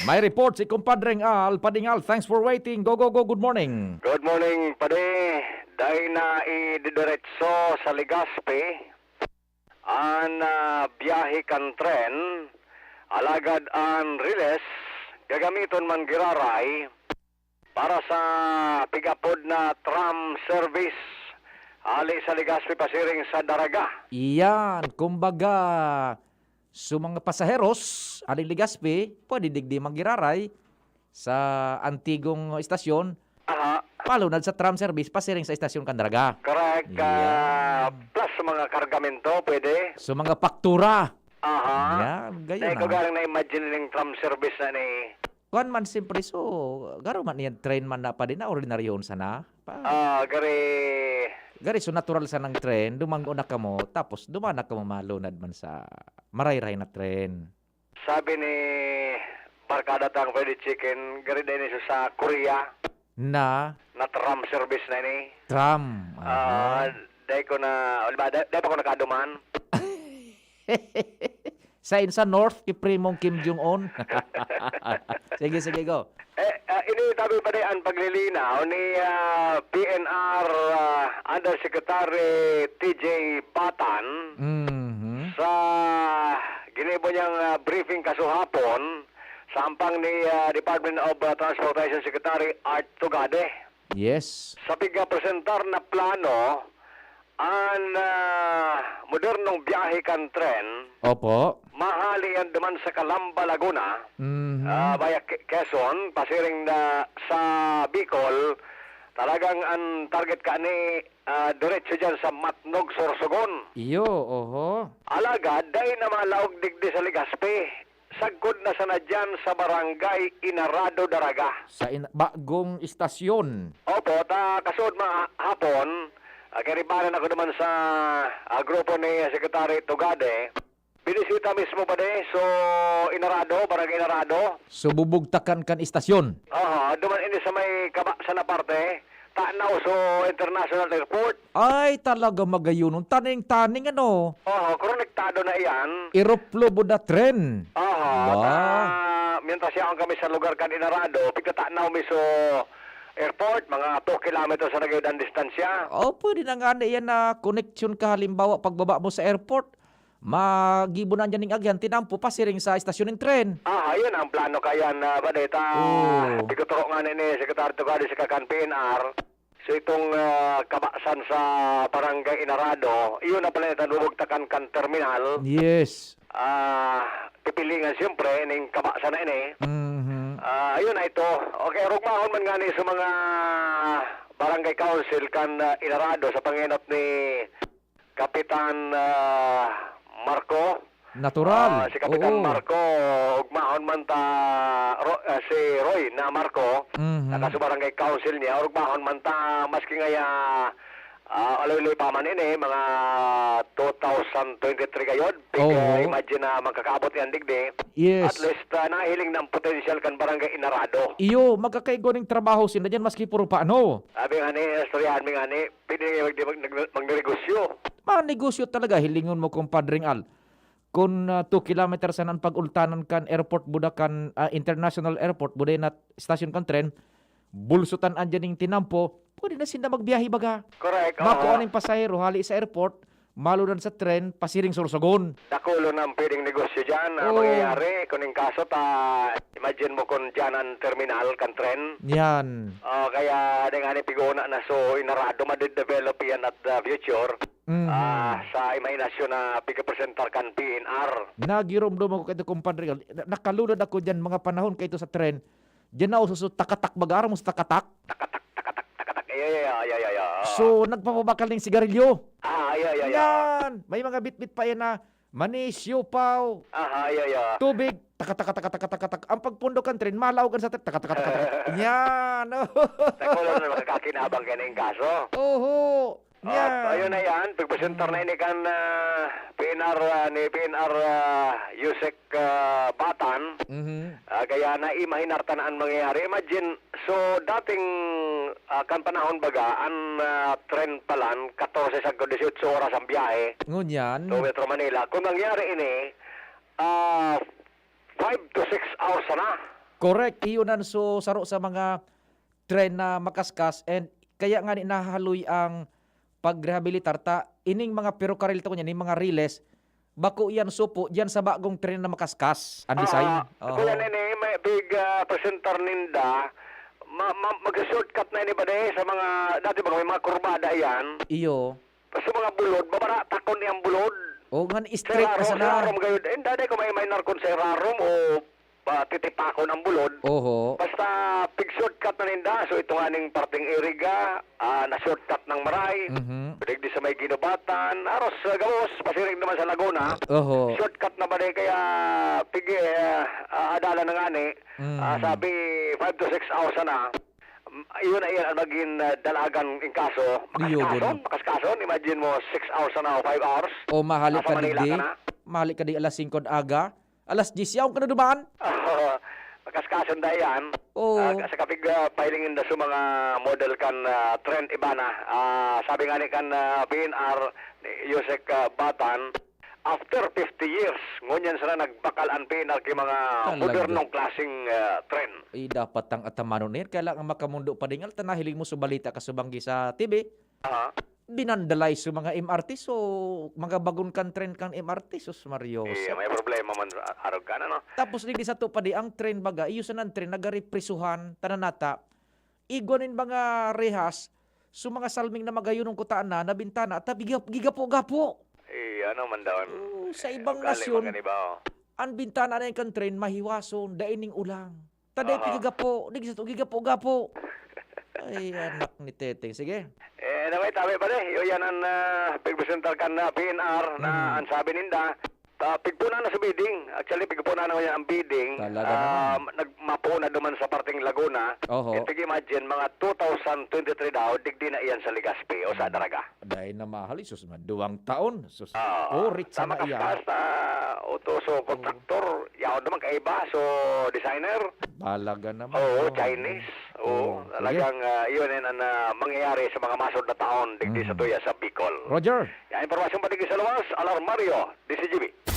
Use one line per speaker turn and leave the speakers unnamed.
May report si kumpadreng Al. Padingal, thanks for waiting. Go, go, go. Good morning.
Good morning, pade. Dahil na ididiretso sa Legazpi, ang biyahe kan tren, alagad ang riles, gagamiton man giraray para sa pigapod na tram service ali sa Legazpi pasiring sa Daraga.
Iyan, kumbaga, so mga pasaheros, aling Legazpi, pwede digdi magiraray sa antigong istasyon,
Aha,
palunad sa tram service, pasiring sa istasyon Candraga.
correct.
Yeah.
Plus mga kargamento, pwede.
So mga paktura.
Aha.
Yan, gayon
Dahil ko
na.
galing na-imagine ng tram service na ni...
Kuan man siyempre, so, garo man niyan, train man na pa din na, ordinary yun sana. Gari, so natural sa ng tren, dumanggo na ka mo, tapos dumana ka mo malunad man sa marayray na tren.
Sabi ni Barkada Tang Freddy Chicken, gari din siya sa Korea
Na
na tram service na ni.
tram.
Dahil ko na, dahil pa ko nakaduman.
Sa North, Primong Kim Jong-un. Sige, sige, go.
Ini tabi pa rin ang paglilinaw ni PNR Undersecretary TJ Batan
Mhm.
sa ginibo niyang briefing kasuhapon sa ampang ni Department of Transportation Secretary Art Tugade.
Yes.
Sa piga-presentar na plano ang modernong biyahe kan tren,
Opo.
mahali yan duman sa Calamba, Laguna,
Mhm.
via Quezon, pasiring na sa Bicol, talagang ang target ka ni diretso dyan sa Matnog, Sorsogon.
Iyo, oho.
Alagad, dahil na malaog digdi sa Legazpi, sagkod na sana dyan sa barangay Inarado, Daraga.
Sa bagong istasyon.
Opo, kasud hapon, karibanan ako naman sa grupo ni Secretary Tugade. Binisita mismo pa so Inarado, barangay Inarado.
So bubugtakan kan istasyon.
Duman ini sa may kabaksan na parte, Tanaw so International Airport.
Ay, talaga magayunon. Taning-taning ano.
Konektado na iyan.
Eroplo buda tren.
Mientras siya kami sa lugar kan Inarado, pigtatanaw mi so airport, mga 2 kilometers sa nagayudan distansya.
Pwede na nga yan na connection ka halimbawa pagbaba mo sa airport. Magibunan dyan ng agyan, tinampo pasiring sa istasyon ng tren.
Yun ang plano kayan na badeta. Tikotoro nga ni Secretary Tugade sa Kakan PNR. So itong kabaksan sa barangay Inarado, iyon na pala ito bubugtakan kan terminal.
Yes.
Pipilingan siyempre ng kabaksan na ini.
Mhm.
Ayun na ito. Okay, rugmahon man nga ni sa mga barangay council kan Inarado sa panginot ni Kapitan Marco.
Natural.
Si Kapitan
Oo.
Marco, ugmahon man si Roy na Marco,
Mhm.
naka sa barangay council niya, ugmahon man maski ngaya aloy-loy pa man ini, mga 2023 kayod.
Oo.
Imagine na magkakaabot yan digdi.
Yes.
At least nahiling ng potential kan barangay Inarado.
Iyo, magkakaigo ng trabaho sila dyan maski puro paano.
Sabi nga ni, storyahan mi nga ni, pwede magnegosyo.
Mga negosyo talaga, hilingon mo kumpadring Al. Kung 2 kilometers ang pag-ultanan kan airport budakan international airport buday na stasyon kan tren, bulsutan andyan ng tinampo, pwede na sila magbiyahe baga.
Correct.
Makuha ng pasahero, hali sa airport, maludan sa tren, pasiring Sorsogon.
Dakulo ng pwedeng negosyo dyan
Oo.
mangyayari. Kung yung kaso, imagine mo kung dyan ang terminal kan tren.
Yan.
Kaya nga ni piguna na so Inarado ma-develop yan at the future.
Mhm.
Sa imahinasyon na pigapresentar kan PNR.
Nagiromdom ako kay kumpadre Al. Nakalunod ako dyan mga panahon kay ito sa tren. Diyan na ako takatak baga, mo sa takatak.
Takatak.
So, nagpapabakal ng sigarilyo.
Ay.
Yan! May mga bit-bit pa yan na manisyo, paw, tubig, taka. Ang pagpundokan tren, malawagan sa tren, taka. Yan!
Dakulo na makakakinabang ka na yung kaso.
Oho! Yan!
Ayun na yan, pagpresentar na ini kan PNR Yusek Batan.
Mhm.
Kaya na imahinarta na ang mangyayari. Imagine, so dating kan panahon baga, ang tren palan, 14 sa 18 oras ang biyahe.
Ngunyan.
So Metro Manila. Kung nangyari ini, 5 to 6 hours na.
Correct. Iyonan so saro sa mga tren na makaskas and kaya nga ni nahaloy ang pagrehabilitar ta ining mga ferrocarril to niya, ining mga riles bako iyan supo diyan sa bagong tren na makaskas ang design.
Kuya Nene, may big presenter ninda, mag-shortcut na ini ba sa mga, dati ba may mga kurbada yan,
Iyo.
sa mga bulod, babara takon niyang bulod.
O nga straight na sana.
Serarom gayud. Dati ko may narkon sa serarom o titipakon ang bulod.
Oho.
Basta big shortcut na ninda. So ito nga ning parting iriga, na shortcut ng Maray. Pwede di sa may ginubatan. Aros gawos, pasiring naman sa Laguna.
Oho.
Shortcut na ba din kaya pigi adala na nga ni. Sabi 5 to 6 hours na. Iyon na iyan ang maging dalagan in kaso. Makaskason. Imagine mo 6 hours na o 5 hours.
O mahali
Nasa
ka
Manila
di.
ka na.
Mahali ka di alas 5 aga. Alas 10 yaong ka na dumaan.
Makaskason da yan.
Oo.
Sa kapig pilingin na sa mga model kan trend iba na. Sabi nga ni kan PNR ni Yusek Batan, after 50 years, ngunyan sila nagbakal ang PNR kay mga
Talaga.
modernong klaseng trend.
Ay dapat ang atamano nir. Kailangan makamundo pa dingal. Tanahiling mo subalita ka subanggi sa TV. Binandalay sa mga MRT. So, mga bagon kan trend kang MRT. Sus Mario.
May problema man arog ka na, no?
Tapos hindi sa to pa di ang trend baga. Iyusan ang trend. Nagareprisuhan. Tananata. Iguanin mga rehas. So mga salming na magayunong kutaan na. Nabintana. At gigapo-gapo.
Ano man daw?
Sa ibang nasyon.
Ba,
Ang bintana na yung kan trend. Mahiwason. Daining ulang. Taday pigigapo. Di sa to gigapo-gapo. Ay, anak ni Teteng. Sige.
Naway, tabi pa rin. Yan ang pigpresentar kan na PNR na ang sabi ninda. Pigpuna na sa bidding. Actually, pigpuna na yan ang bidding.
Talaga naman.
Nagmapuna duman sa parting Laguna.
Oho.
Imagine, mga 2023 daw, digdi na iyan sa Legazpi o sa Daraga.
Dahil na mahal. Sus, 2 taon. Sus, rich
Tama
na iya.
kaskas na utoso kontraktor. Yaw naman kaiba. So, designer.
Balaga naman.
Oo, Chinese. Oo, talagang yun ang mangyayari sa mga masod na taon digdi sa tuya sa Bicol.
Roger.
Yan, impormasyon patigil sa luwas, Alarmario, DCGB.